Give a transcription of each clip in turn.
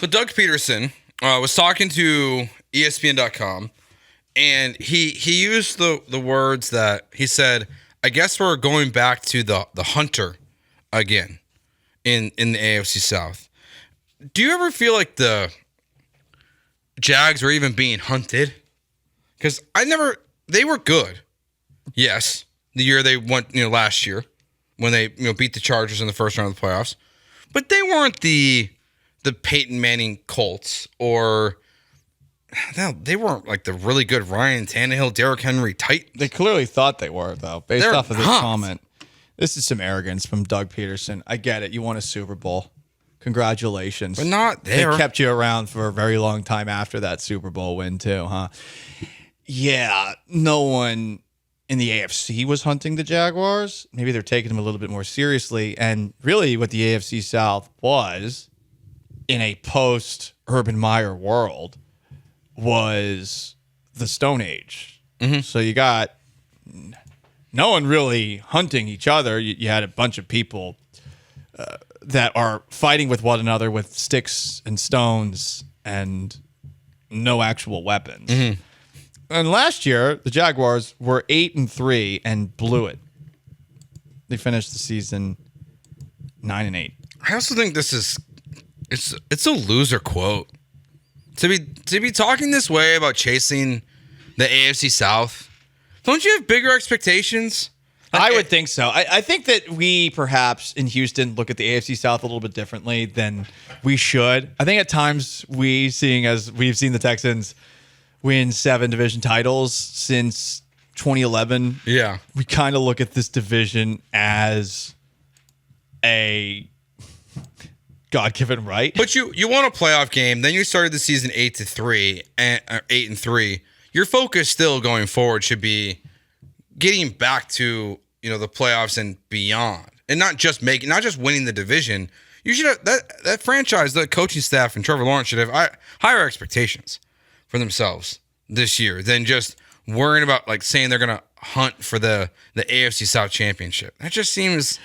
So Doug Peterson was talking to ESPN.com, and he used the words that he said, I guess we're going back to the hunter again in the AFC South. Do you ever feel like the Jags were even being hunted? Because they were good. Yes. The year they went, last year when they, beat the Chargers in the first round of the playoffs. But they weren't the Peyton Manning Colts, or they weren't like the really good Ryan Tannehill, Derrick Henry Titans. They clearly thought they were, though, based off of this comment. This is some arrogance from Doug Peterson. I get it. You won a Super Bowl. Congratulations. But not there. They kept you around for a very long time after that Super Bowl win, too, huh? Yeah, no one in the AFC was hunting the Jaguars. Maybe they're taking them a little bit more seriously. And really what the AFC South was in a post-Urban Meyer world was the Stone Age. Mm-hmm. So you got no one really hunting each other. You had a bunch of people that are fighting with one another with sticks and stones and no actual weapons. Mm-hmm. And last year, the Jaguars were 8-3 and blew it. They finished the season 9-8. I also think this is it's a loser quote. To be talking this way about chasing the AFC South. Don't you have bigger expectations? I would think so. I think that we perhaps in Houston look at the AFC South a little bit differently than we should. I think at times as we've seen the Texans win 7 division titles since 2011. Yeah. We kind of look at this division as a God-given right. But you won a playoff game, then you started the season 8-3 and 8-3. Your focus still going forward should be getting back to, the playoffs and beyond. And not just winning the division. You should have that franchise, the coaching staff and Trevor Lawrence should have higher expectations for themselves this year than just worrying about saying they're going to hunt for the AFC South championship. That just seems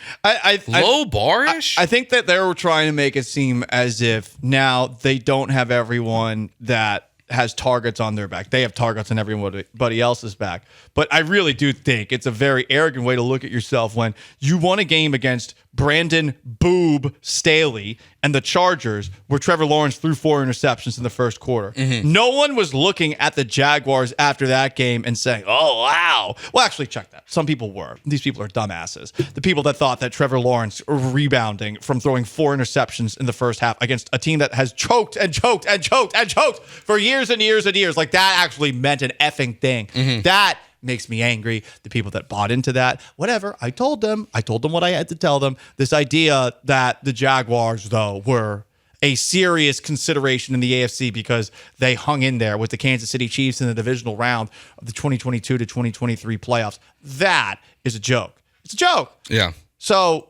low bar-ish. I think that they were trying to make it seem as if now they don't have everyone that has targets on their back. They have targets on everybody else's back. But I really do think it's a very arrogant way to look at yourself when you won a game against Brandon Boob Staley and the Chargers where Trevor Lawrence threw 4 interceptions in the first quarter. Mm-hmm. No one was looking at the Jaguars after that game and saying, oh, wow. Well, actually, check that. Some people were. These people are dumbasses. The people that thought that Trevor Lawrence rebounding from throwing 4 interceptions in the first half against a team that has choked and choked and choked and choked for years and years and years. That actually meant an effing thing. Mm-hmm. That makes me angry. The people that bought into that, whatever. I told them what I had to tell them. This idea that the Jaguars, though, were a serious consideration in the AFC because they hung in there with the Kansas City Chiefs in the divisional round of the 2022 to 2023 playoffs. That is a joke. It's a joke. Yeah. So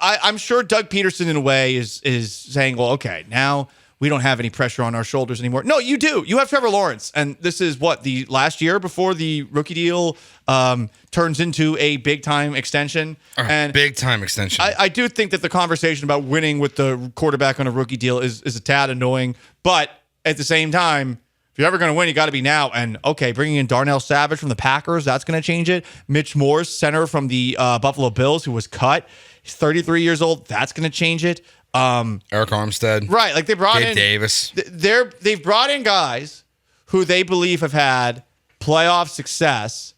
I'm sure Doug Peterson, in a way, is saying, well, okay, now we don't have any pressure on our shoulders anymore. No, you do. You have Trevor Lawrence. And this is the last year before the rookie deal turns into a big-time extension. Big-time extension. I do think that the conversation about winning with the quarterback on a rookie deal is a tad annoying. But at the same time, if you're ever going to win, you got to be now. And, okay, bringing in Darnell Savage from the Packers, that's going to change it. Mitch Morse, center from the Buffalo Bills, who was cut. He's 33 years old. That's going to change it. Eric Armstead, right? They brought Gabe in Davis. They've brought in guys who they believe have had playoff success,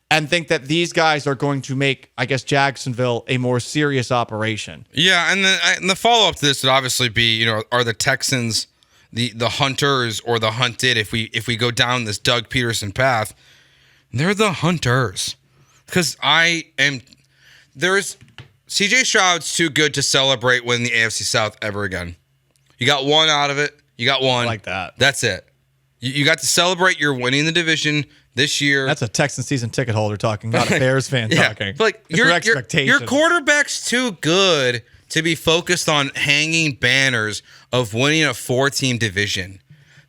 and think that these guys are going to make, I guess, Jacksonville a more serious operation. Yeah, and the follow up to this would obviously be, are the Texans the hunters or the hunted? If we go down this Doug Peterson path, they're the hunters because CJ Stroud's too good to celebrate winning the AFC South ever again. You got one out of it. You got one. I like that. That's it. You got to celebrate your winning the division this year. That's a Texan season ticket holder talking, not a Bears fan talking. Your quarterback's too good to be focused on hanging banners of winning a 4-team division.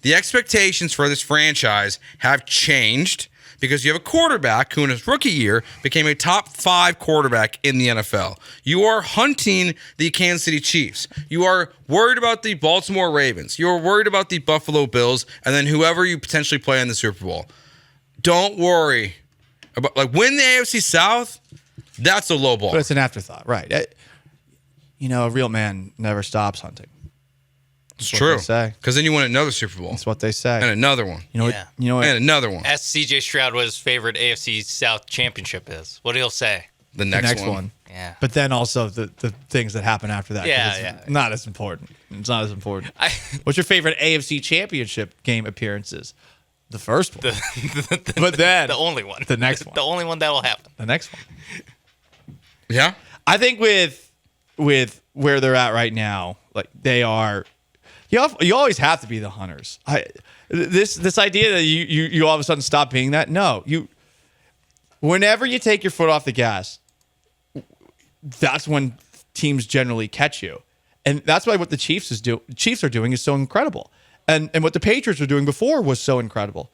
The expectations for this franchise have changed because you have a quarterback who in his rookie year became a top 5 quarterback in the NFL. You are hunting the Kansas City Chiefs. You are worried about the Baltimore Ravens. You are worried about the Buffalo Bills, and then whoever you potentially play in the Super Bowl. Don't worry about win the AFC South. That's a low ball. But it's an afterthought, right? A real man never stops hunting. It's true. Say. Because then you win another Super Bowl. That's what they say. And another one. You know what? And another one. Ask CJ Stroud what his favorite AFC South championship is. What he'll say? The next one. Yeah. But then also the things that happen after that. Yeah. Not as important. It's not as important. What's your favorite AFC championship game appearances? The first one. But then the only one. The next one. The only one that will happen. The next one. Yeah. I think with where they're at right now, they are. You always have to be the hunters. This idea that you all of a sudden stop being that. No, whenever you take your foot off the gas, that's when teams generally catch you, and that's why what the Chiefs are doing is so incredible, and what the Patriots were doing before was so incredible.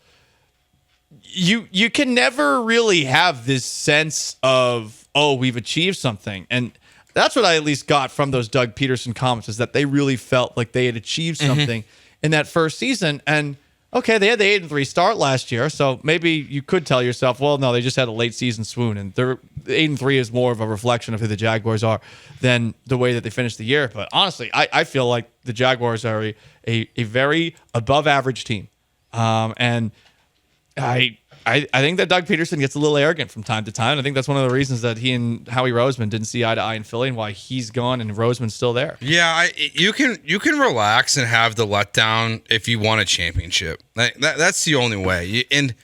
You can never really have this sense of, oh, we've achieved something, and that's what I at least got from those Doug Peterson comments, is that they really felt like they had achieved something in that first season. And okay, they had the 8-3 start last year, so maybe you could tell yourself, well, no, they just had a late season swoon, and their 8-3 is more of a reflection of who the Jaguars are than the way that they finished the year. But honestly, I feel like the Jaguars are a very above average team, and I think that Doug Peterson gets a little arrogant from time to time. I think that's one of the reasons that he and Howie Roseman didn't see eye to eye in Philly, and why he's gone and Roseman's still there. Yeah, you can relax and have the letdown if you want a championship. That's the only way. And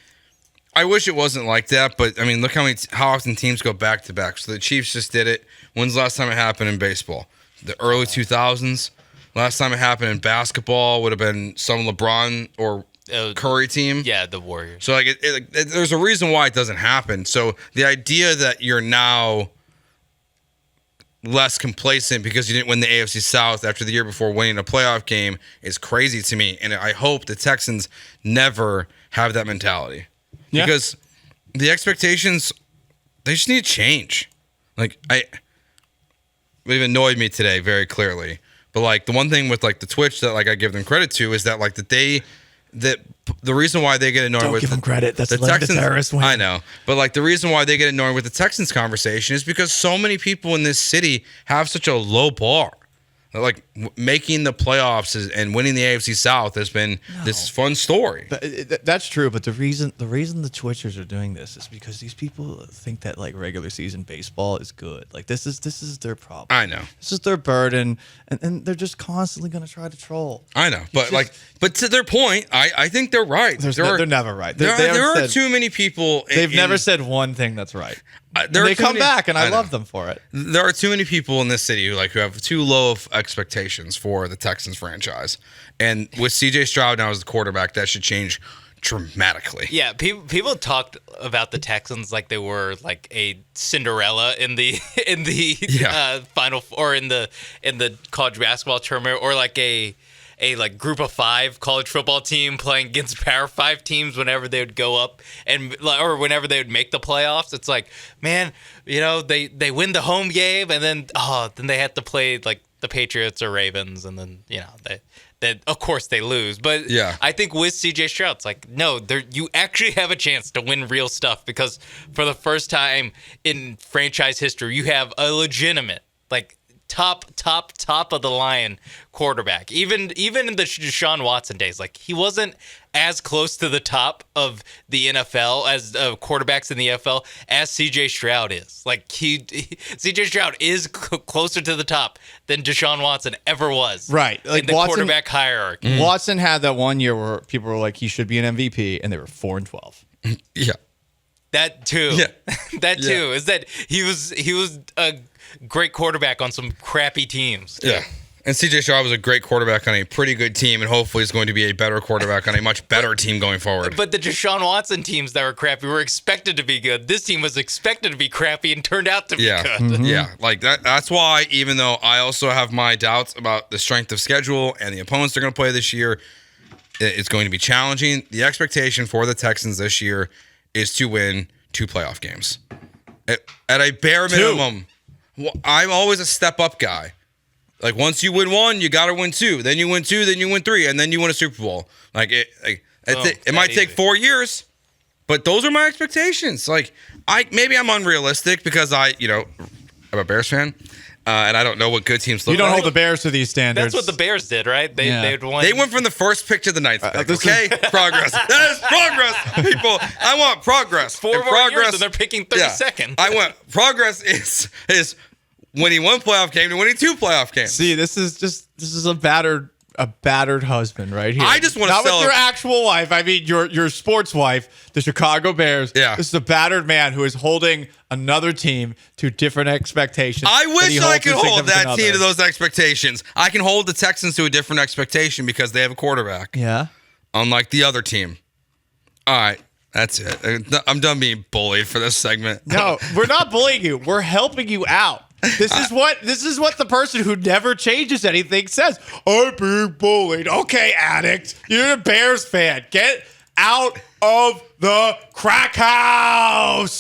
I wish it wasn't like that, but I mean, look how often teams go back to back. So the Chiefs just did it. When's the last time it happened in baseball? The early 2000s. Last time it happened in basketball would have been some LeBron or Curry team. Yeah, the Warriors. So there's a reason why it doesn't happen. So the idea that you're now less complacent because you didn't win the AFC South after the year before winning a playoff game is crazy to me. And I hope the Texans never have that mentality. Yeah. Because the expectations, they just need to change. It annoyed me today very clearly. But the one thing with the Twitch that I give them credit to is that the reason why they get annoyed Don't with give them credit. That's the Texans, the terrorist win. I know, but the reason why they get annoyed with the Texans conversation is because so many people in this city have such a low bar. Making the playoffs and winning the AFC South has been this fun story. That's true, but the reason the Twitchers are doing this is because these people think that regular season baseball is good. This is their problem. I know. This is their burden, and they're just constantly going to try to troll. I know, but but to their point, I think they're right. They're never right. There are too many people. They've never said one thing that's right. They come back, and I love them for it. There are too many people in this city who have too low of expectations for the Texans franchise. And with CJ Stroud now as the quarterback, that should change dramatically. Yeah, people talked about the Texans like they were a Cinderella in the final, or in the college basketball tournament, or a group of 5 college football team playing against Power 5 teams whenever they would go up or whenever they would make the playoffs. It's man, they win the home game, and then they have to play the Patriots or Ravens, and then they of course they lose. But yeah, I think with CJ Stroud, it's no, you actually have a chance to win real stuff, because for the first time in franchise history, you have a legitimate top of the line quarterback. Even in the Deshaun Watson days, he wasn't as close to the top of the NFL as quarterbacks in the NFL as CJ Stroud is. CJ Stroud is closer to the top than Deshaun Watson ever was. Right. In the quarterback hierarchy. Watson had that one year where people were he should be an MVP, and they were 4-12. Yeah. That too. Yeah. That too is that he was a great quarterback on some crappy teams. Yeah. And CJ Stroud was a great quarterback on a pretty good team, and hopefully is going to be a better quarterback on a much better team going forward. But the Deshaun Watson teams that were crappy were expected to be good. This team was expected to be crappy and turned out to be good. Mm-hmm. Yeah. That's why, even though I also have my doubts about the strength of schedule and the opponents they're going to play this year, it's going to be challenging. The expectation for the Texans this year is to win 2 playoff games. At a bare minimum, I'm always a step up guy. Like once you win 1, you got to win 2. Then you win 2, then you win 3, and then you win a Super Bowl. It might take 4 years, but those are my expectations. Like maybe I'm unrealistic because I'm a Bears fan. And I don't know what good teams look like. You don't hold the Bears to these standards. That's what the Bears did, right? They went from the first pick to the 9th pick. Okay, progress. That is progress, people. I want progress. 4 more progress, years, and they're picking 32nd. I want progress is winning 1 playoff game to winning 2 playoff games. See, this is a battered husband right here. I just want to not with your actual wife. I mean your sports wife, the Chicago Bears. Yeah. This is a battered man who is holding another team to different expectations. I wish I could hold that team to those expectations. I can hold the Texans to a different expectation because they have a quarterback. Yeah. Unlike the other team. All right. That's it. I'm done being bullied for this segment. No, we're not bullying you. We're helping you out. This is what the person who never changes anything says. I'm being bullied. Okay, addict. You're a Bears fan. Get out of the crack house.